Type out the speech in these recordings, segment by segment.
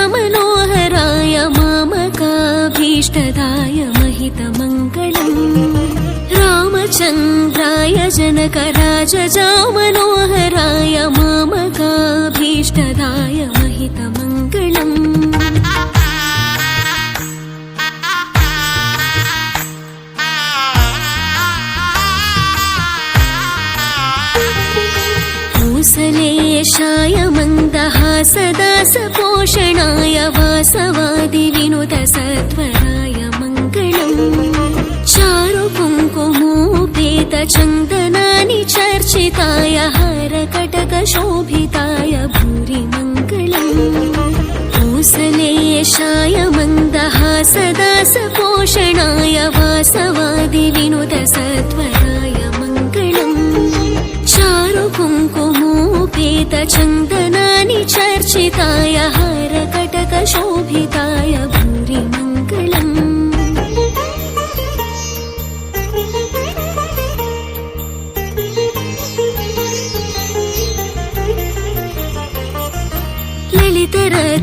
जनकराजजामनोहराय मामकाभीष्टदाय महितमङ्गलम् रामचन्द्राय जनकराजजामनोहराय मामकाभीष्टदाय महितमङ्गलम् कौसलेशाय मन्दहासदासपोषणाय वासवादिविनुतसत्वराय मङ्गलम् चारुकुङ्कुमोपेतचन्दनानि चर्चिताय हारकटकशोभिताय भूरि मङ्गलम् कौसलेशाय मन्दहासदासपोषणाय वासवादिविनुतसत्वराय मङ्गलम् चारुकुङ्कुमोपेतचन्दनानि चर्चिताय हारकटकशोभिताय भूरि मङ्गलम्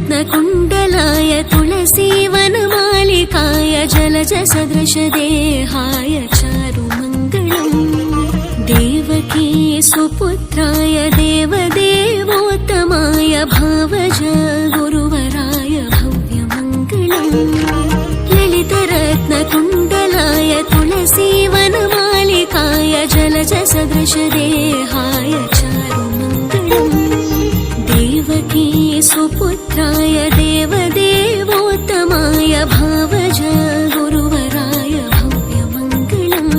ललितरत्नकुण्डलाय तुलसीवनमालिकाय जलजसदृशदेहाय चारुमङ्गलम् देवकी सुपुत्राय देवदेवोत्तमाय भावज गुरुवराय भव्यमङ्गलम् ललितरत्नकुण्डलाय तुलसीवनमालिकाय जलजसदृशदेहाय चारुमङ्गलम् देवकी सुपुत्राय देवदेवोत्तमाय भावज गुरुवराय भव्यमङ्गलम्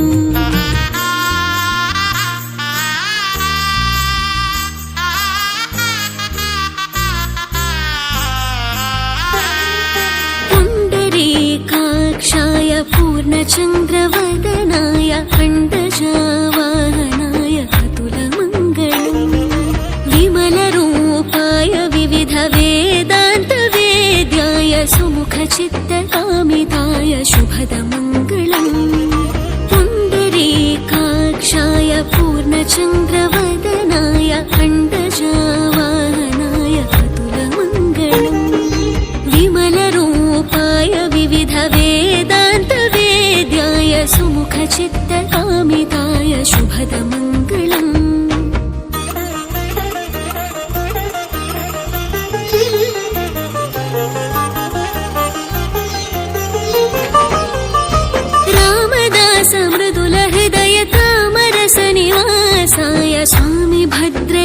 पुण्डरीकाक्षाय पूर्णचन्द्रवदनाय अण्डजावाहनाय अतुलमङ्गलम् विमलरूपाय विविधवेदान्तवेद्याय सुमुखचित्तकामिताय शुभदमङ्गलम् पुण्डरीकाक्षाय पूर्णचन्द्रवदनाय अण्डजावाहनाय अतुलमङ्गलम् विमलरूपाय विविधवेदान्तवेद्याय सुमुखचित्तकामिताय शुभदमङ्गलम् रामदास मृदुलहृदय तामरसनिवासाय स्वामी भद्र